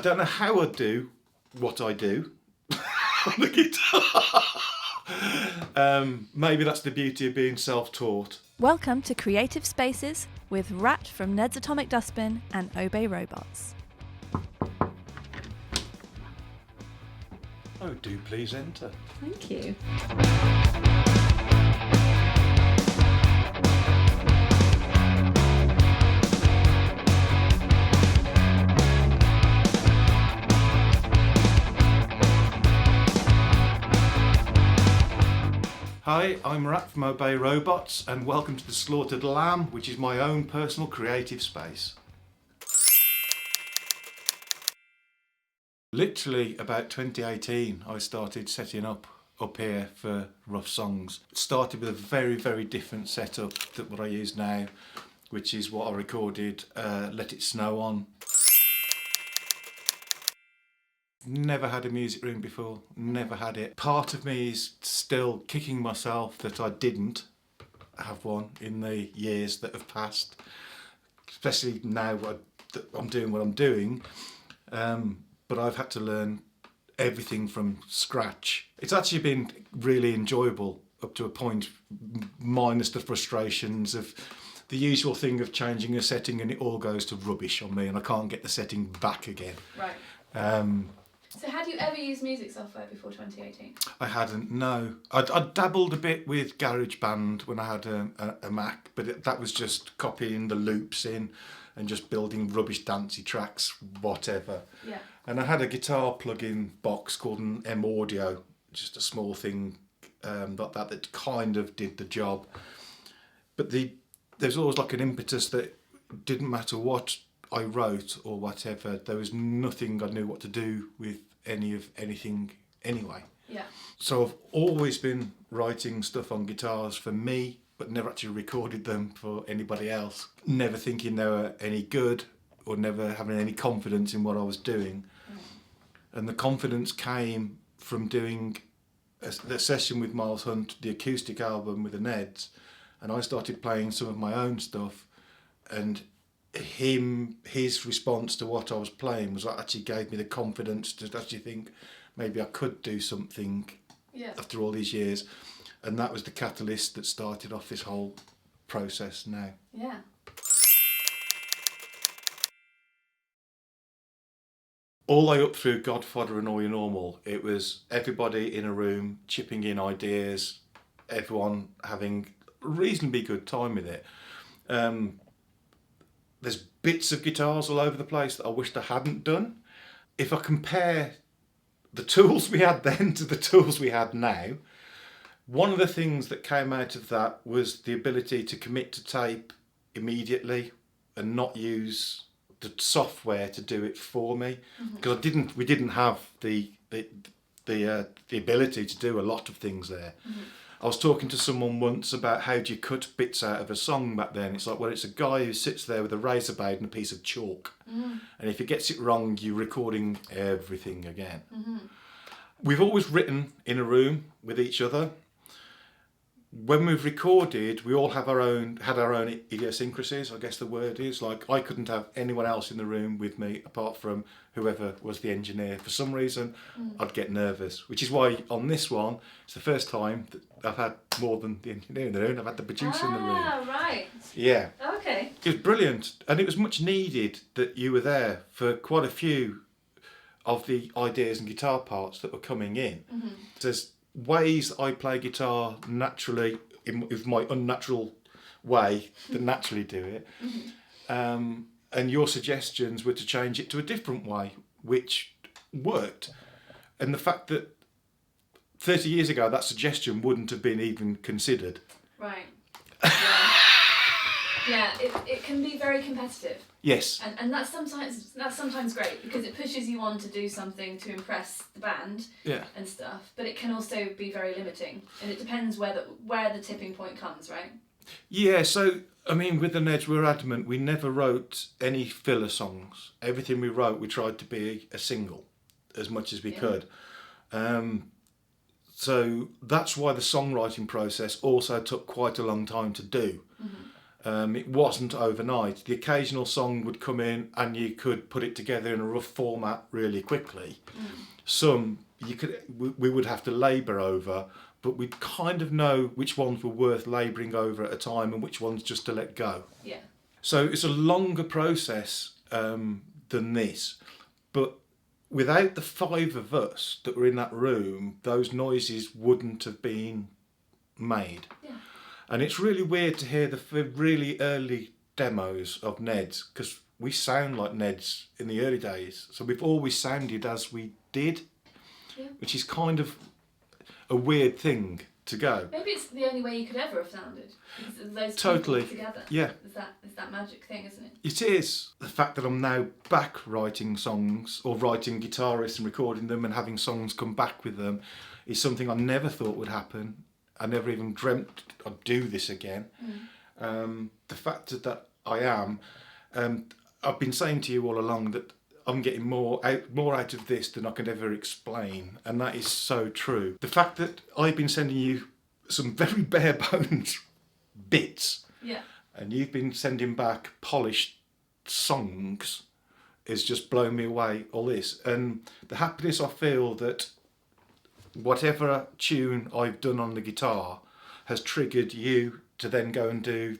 I don't know how I do what I do on the guitar. Maybe that's the beauty of being self-taught. Welcome to Creative Spaces with Rat from Ned's Atomic Dustbin and Obey Robots. Oh, do please enter. Thank you. Hi, I'm Rat from Obey Robots and welcome to the Slaughtered Lamb, which is my own personal creative space. Literally about 2018 I started setting up here for rough songs. It started with a very, very different setup than what I use now, which is what I recorded Let It Snow on. Never had a music room before, never had it. Part of me is still kicking myself that I didn't have one in the years that have passed, especially now that I'm doing what I'm doing. But I've had to learn everything from scratch. It's actually been really enjoyable up to a point, minus the frustrations of the usual thing of changing a setting and it all goes to rubbish on me and I can't get the setting back again. Right. So had you ever used music software before 2018? I hadn't, no. I'd dabbled a bit with GarageBand when I had a Mac, but that was just copying the loops in and just building rubbish dancey tracks, whatever. Yeah. And I had a guitar plug-in box called an M Audio, just a small thing like that kind of did the job. But there's always like an impetus that didn't matter what I wrote or whatever, there was nothing I knew what to do with anything anyway. Yeah. So I've always been writing stuff on guitars for me, but never actually recorded them for anybody else. Never thinking they were any good or never having any confidence in what I was doing. And the confidence came from doing the session with Miles Hunt, the acoustic album with the Neds, and I started playing some of my own stuff, and his response to what I was playing was what actually gave me the confidence to actually think maybe I could do something after all these years, and that was the catalyst that started off this whole process now. Yeah. All the way up through Godfather and All Your Normal, it was everybody in a room chipping in ideas, everyone having a reasonably good time with it. There's bits of guitars all over the place that I wished I hadn't done. If I compare the tools we had then to the tools we had now, one of the things that came out of that was the ability to commit to tape immediately and not use the software to do it for me, because we didn't have the ability to do a lot of things there. I was talking to someone once about how do you cut bits out of a song back then. It's like, well, it's a guy who sits there with a razor blade and a piece of chalk. And if he gets it wrong, you're recording everything again. We've always written in a room with each other. When we've recorded, we all had our own idiosyncrasies, I guess the word is. Like, I couldn't have anyone else in the room with me apart from whoever was the engineer. For some reason, I'd get nervous, which is why on this one, it's the first time that I've had more than the engineer in the room. I've had the producer in the room. Ah, right. Yeah. Okay. It was brilliant, and it was much needed that you were there for quite a few of the ideas and guitar parts that were coming in. There's ways I play guitar naturally, with my unnatural way that naturally do it. And your suggestions were to change it to a different way, which worked. And the fact that 30 years ago that suggestion wouldn't have been even considered. Right. Yeah, it can be very competitive. Yes. And that's sometimes great because it pushes you on to do something to impress the band and stuff, but it can also be very limiting, and it depends where the tipping point comes, right? Yeah, so I mean, with the Neds, we were adamant we never wrote any filler songs. Everything we wrote, we tried to be a single as much as we could. So that's why the songwriting process also took quite a long time to do. It wasn't overnight. The occasional song would come in and you could put it together in a rough format really quickly. Some we would have to labour over, but we'd kind of know which ones were worth labouring over at a time and which ones just to let go. Yeah. So it's a longer process than this, but without the 5 of us that were in that room, those noises wouldn't have been made. Yeah. And it's really weird to hear the really early demos of Ned's, because we sound like Ned's in the early days. So we've always sounded as we did, which is kind of a weird thing to go. Maybe it's the only way you could ever have sounded. Those Totally. people together. Yeah. It's that magic thing, isn't it? It is. The fact that I'm now back writing songs or writing Guitarists and recording them and having songs come back with them is something I never thought would happen. I never even dreamt I'd do this again. The fact that I am, I've been saying to you all along that I'm getting more out of this than I could ever explain, and that is so true. The fact that I've been sending you some very bare bones bits, and you've been sending back polished songs is just blown me away, all this. And the happiness I feel that whatever tune I've done on the guitar has triggered you to then go and do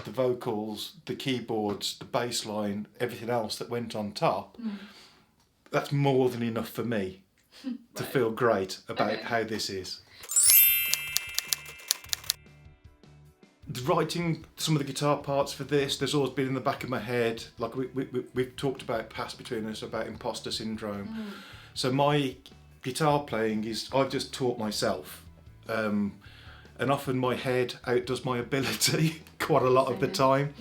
the vocals, the keyboards, the bass line, everything else that went on top. That's more than enough for me to feel great about how this is. Writing some of the guitar parts for this, there's always been in the back of my head, like we've talked about past between us, about imposter syndrome. So my guitar playing is, I've just taught myself, and often my head outdoes my ability quite a lot of the time.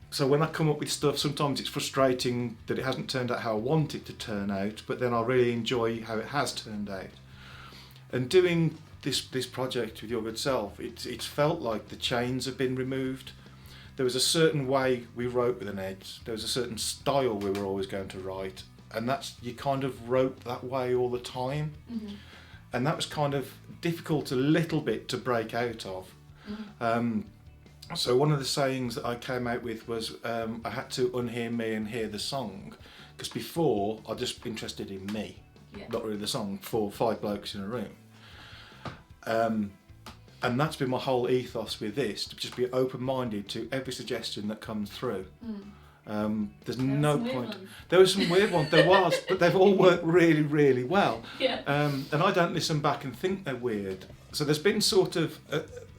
So when I come up with stuff, sometimes it's frustrating that it hasn't turned out how I want it to turn out, but then I really enjoy how it has turned out. And doing this project with your good self, it's felt like the chains have been removed. There was a certain way we wrote with the Neds, there was a certain style we were always going to write, and that's, you kind of wrote that way all the time. And that was kind of difficult a little bit to break out of. So one of the sayings that I came out with was I had to unhear me and hear the song, because before I just interested in me, not really the song, for 5 blokes in a room. And that's been my whole ethos with this, to just be open-minded to every suggestion that comes through. There's no point. There were some weird ones, there was, but they've all worked really, really well. And I don't listen back and think they're weird. So there's been sort of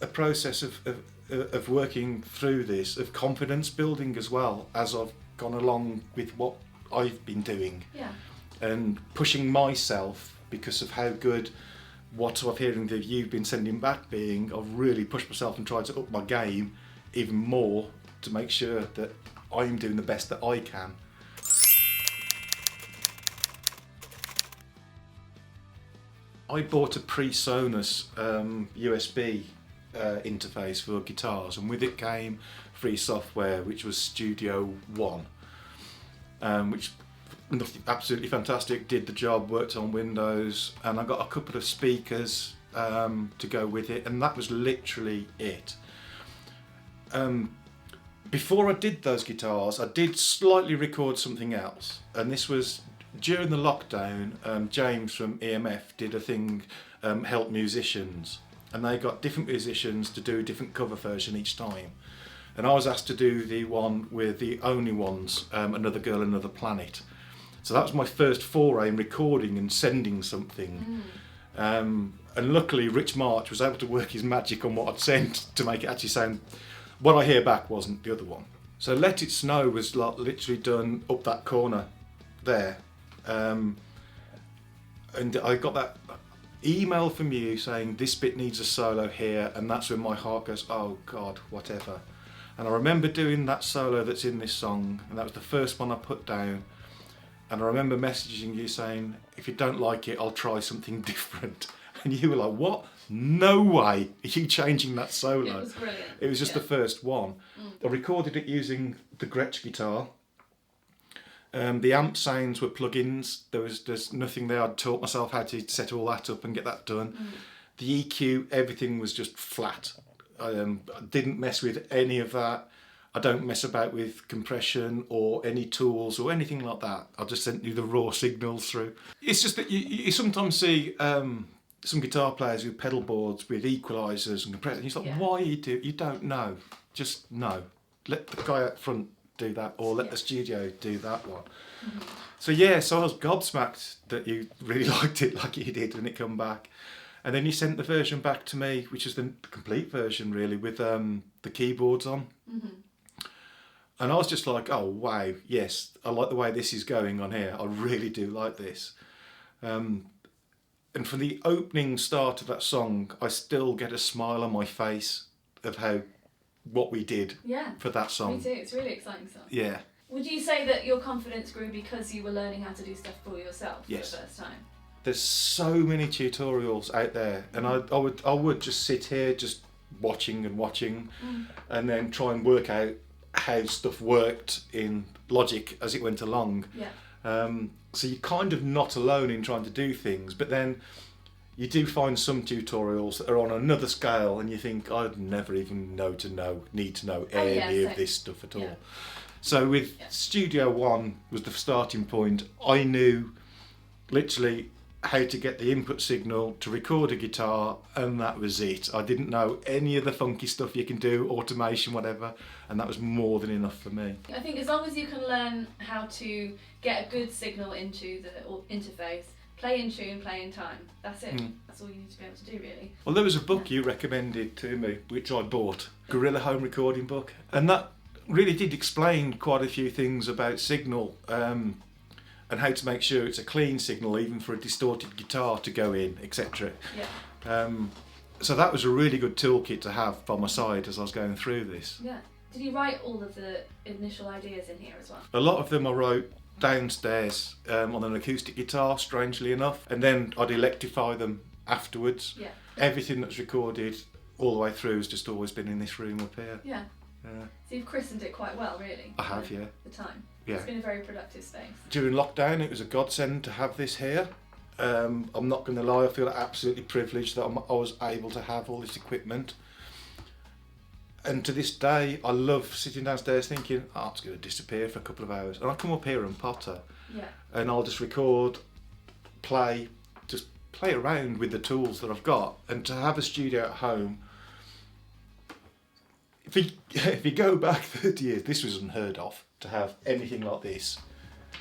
a process of working through this, of confidence building as well, as I've gone along with what I've been doing. And pushing myself because of how good what I'm hearing that you've been sending back being. I've really pushed myself and tried to up my game even more to make sure that I'm doing the best that I can. I bought a pre-Sonus USB interface for guitars, and with it came free software which was Studio One, which absolutely fantastic, did the job, worked on Windows, and I got a couple of speakers to go with it, and that was literally it. Before I did those guitars, I did slightly record something else, and this was during the lockdown. James from EMF did a thing, Help Musicians, and they got different musicians to do a different cover version each time. And I was asked to do the one with the only ones, Another Girl, Another Planet. So that was my first foray in recording and sending something. And luckily Rich March was able to work his magic on what I'd sent to make it actually sound, what I hear back wasn't the other one. So Let It Snow was literally done up that corner there. And I got that email from you saying this bit needs a solo here, and that's when my heart goes, oh God, whatever. And I remember doing that solo that's in this song, and that was the first one I put down. And I remember messaging you saying, if you don't like it, I'll try something different. And you were like, what? No way are you changing that solo. It was brilliant. It was just the first one. I recorded it using the Gretsch guitar. The amp sounds were plugins. There's nothing there. I'd taught myself how to set all that up and get that done. The EQ, everything was just flat. I didn't mess with any of that. I don't mess about with compression or any tools or anything like that. I'll just send you the raw signals through. It's just that you sometimes see some guitar players with pedal boards with equalisers and compressors. And you're like, why you don't know. Just know. Let the guy up front do that, or let the studio do that one. Mm-hmm. So I was gobsmacked that you really liked it like you did when it come back. And then you sent the version back to me, which is the complete version really, with the keyboards on. Mm-hmm. And I was just like, oh wow, yes, I like the way this is going on here. I really do like this. And from the opening start of that song, I still get a smile on my face of what we did for that song. Me too, it's a really exciting song. Yeah. Would you say that your confidence grew because you were learning how to do stuff for yourself for the first time? There's so many tutorials out there, and I would just sit here just watching and then try and work out how stuff worked in Logic as it went along. Yeah. So you're kind of not alone in trying to do things, but then you do find some tutorials that are on another scale, and you think, I'd never even need to know any of this stuff at all. So with Studio One was the starting point. I knew literally how to get the input signal to record a guitar, and that was it. I didn't know any of the funky stuff you can do, automation, whatever, and that was more than enough for me. I think as long as you can learn how to get a good signal into the interface, play in tune, play in time, that's it. That's all you need to be able to do, really. Well, there was a book you recommended to me, which I bought, Guerrilla Home Recording book, and that really did explain quite a few things about signal, and how to make sure it's a clean signal even for a distorted guitar to go in, etc. Yeah. So that was a really good toolkit to have by my side as I was going through this. Yeah. Did you write all of the initial ideas in here as well? A lot of them I wrote downstairs on an acoustic guitar, strangely enough, and then I'd electrify them afterwards. Yeah. Everything that's recorded all the way through has just always been in this room up here. Yeah. So you've christened it quite well, really. I have, yeah. The time. Yeah. It's been a very productive space. During lockdown, it was a godsend to have this here. I'm not going to lie, I feel absolutely privileged that I was able to have all this equipment. And to this day, I love sitting downstairs thinking, it's going to disappear for a couple of hours. And I come up here and potter. Yeah. And I'll just record, just play around with the tools that I've got. And to have a studio at home, if you go back 30 years, this was unheard of, to have anything like this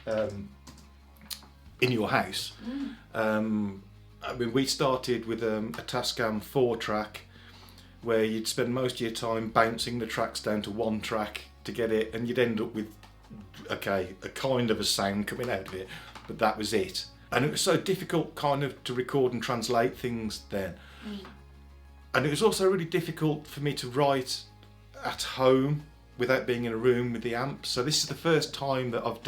in your house. I mean, we started with a Tascam 4-track, where you'd spend most of your time bouncing the tracks down to one track to get it, and you'd end up with a kind of a sound coming out of it, but that was it. And it was so difficult kind of to record and translate things then. And it was also really difficult for me to write at home without being in a room with the amp. So this is the first time that I've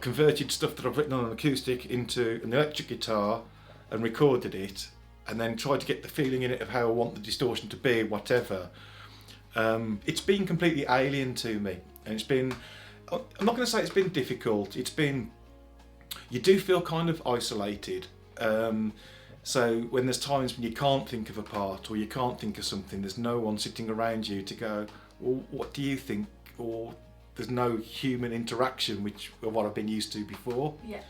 converted stuff that I've written on an acoustic into an electric guitar and recorded it, and then tried to get the feeling in it of how I want the distortion to be, whatever. It's been completely alien to me, and it's been, I'm not going to say it's been difficult, you do feel kind of isolated. So when there's times when you can't think of a part or you can't think of something, there's no one sitting around you to go, well, what do you think? Or there's no human interaction, which of what I've been used to before. Yeah.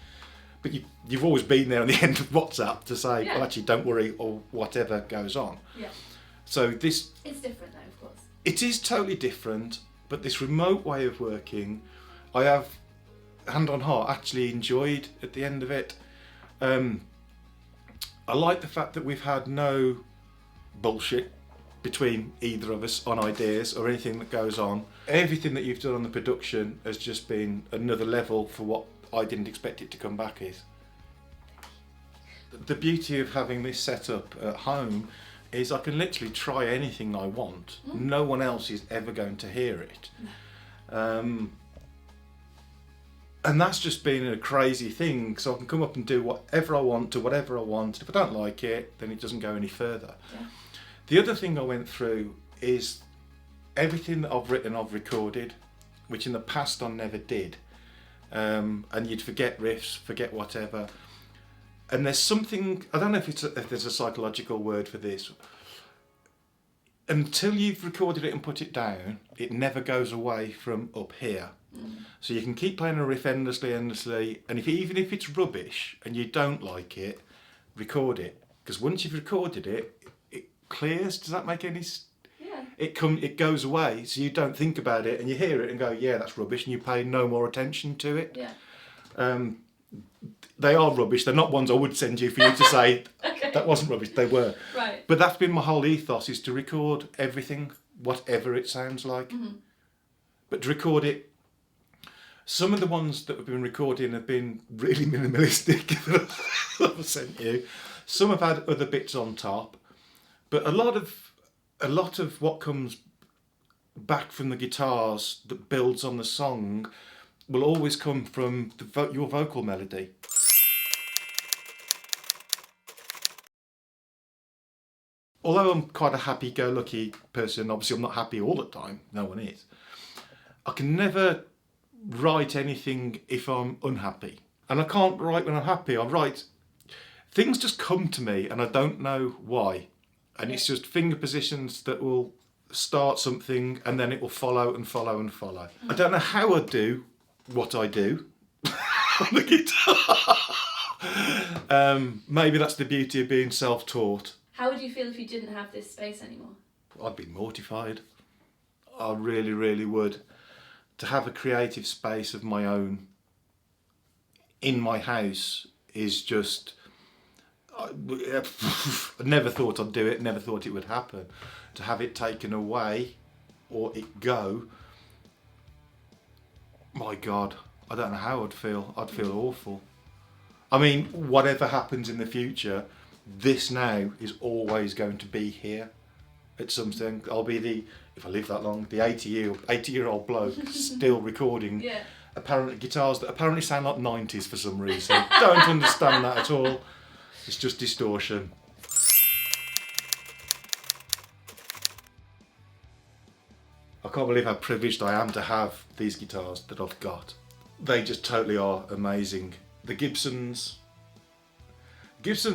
But you've always been there on the end of WhatsApp to say, well, actually, don't worry, or whatever goes on. Yeah. So this... It's different though, of course. It is totally different, but this remote way of working, I have, hand on heart, actually enjoyed at the end of it. I like the fact that we've had no bullshit between either of us on ideas or anything that goes on. Everything that you've done on the production has just been another level for what I didn't expect it to come back as. The beauty of having this set up at home is I can literally try anything I want. No one else is ever going to hear it. And that's just been a crazy thing, so I can come up and do whatever I want to whatever I want. If I don't like it, then it doesn't go any further. Yeah. The other thing I went through is everything that I've written, I've recorded, which in the past I never did. And you'd forget riffs, forget whatever. And there's something, I don't know if there's a psychological word for this. until you've recorded it and put it down, it never goes away from up here. So you can keep playing a riff endlessly, and even if it's rubbish and you don't like it, record it. Because once you've recorded it, it clears. Does that make any sense? Yeah. It goes away, so you don't think about it, and you hear it and go, yeah, that's rubbish, and you pay no more attention to it. Yeah. They are rubbish. They're not ones I would send you for you to say, Okay. that wasn't rubbish. They were. Right. But that's been my whole ethos, is to record everything, whatever it sounds like. Mm-hmm. But to record it, some of the ones that we've been recording have been really minimalistic that I've sent you. Some have had other bits on top, but a lot of what comes back from the guitars that builds on the song will always come from your vocal melody. Although I'm quite a happy-go-lucky person, obviously I'm not happy all the time, no one is, I can never write anything if I'm unhappy. And I can't write when I'm happy. I write, things just come to me and I don't know why. And it's just finger positions that will start something and then it will follow and follow and follow. I don't know how I do what I do on the guitar. Maybe that's the beauty of being self-taught. How would you feel if you didn't have this space anymore? I'd be mortified. I really, really would. To have a creative space of my own in my house is just... I never thought I'd do it, never thought it would happen. To have it taken away or it go, my God, I don't know how I'd feel. I'd feel awful. I mean, whatever happens in the future, this now is always going to be here at something. I'll be if I live that long, the 80-year-old bloke still recording apparently guitars that apparently sound like 90s for some reason. Don't understand that at all. It's just distortion. I can't believe how privileged I am to have these guitars that I've got. They just totally are amazing. The Gibsons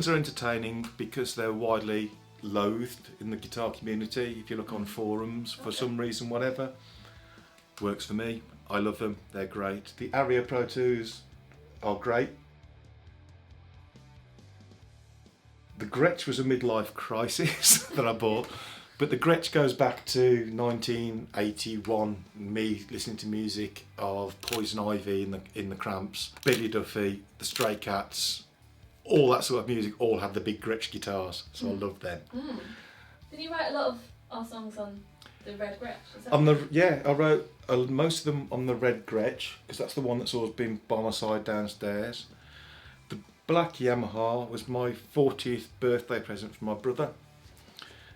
are entertaining because they're widely loathed in the guitar community. If you look on forums, for some reason, whatever, works for me. I love them. They're great. The Aria Pro 2s are great. The Gretsch was a midlife crisis that I bought, but the Gretsch goes back to 1981. Me listening to music of Poison Ivy in the Cramps, Billy Duffy, the Stray Cats. All that sort of music all have the big Gretsch guitars, so I love them. Did you write a lot of our songs on the red Gretsch? I wrote most of them on the red Gretsch because that's the one that's always been by my side downstairs. The black Yamaha was my 40th birthday present from my brother,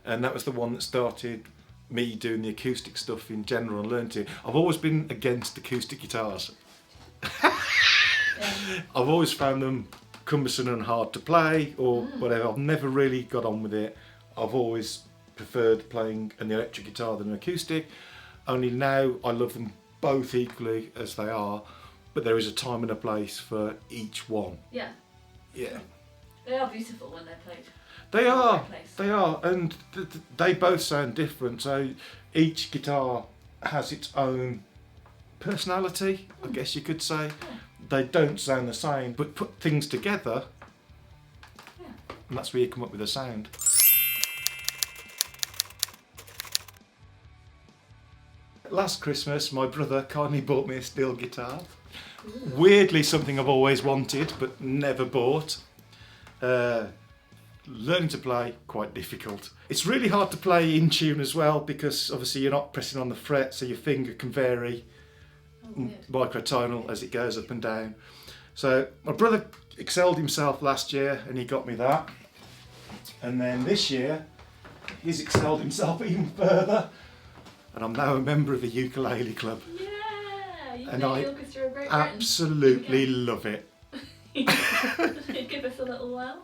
and that was the one that started me doing the acoustic stuff in general and learning to. I've always been against acoustic guitars. I've always found them cumbersome and hard to play or whatever. I've never really got on with it. I've always preferred playing an electric guitar than an acoustic. Only now I love them both equally as they are, but there is a time and a place for each one. Yeah. Yeah. They are beautiful when they're played. They are, and they both sound different. So each guitar has its own personality, I guess you could say. They don't sound the same, but put things together, and that's where you come up with a sound. Last Christmas, my brother kindly bought me a steel guitar. Weirdly, something I've always wanted, but never bought. Learning to play, quite difficult. It's really hard to play in tune as well, because obviously you're not pressing on the fret, so your finger can vary microtonal as it goes up and down. So my brother excelled himself last year and he got me that, and then this year he's excelled himself even further, and I'm now a member of the ukulele club. And I absolutely love it. Give us a little while.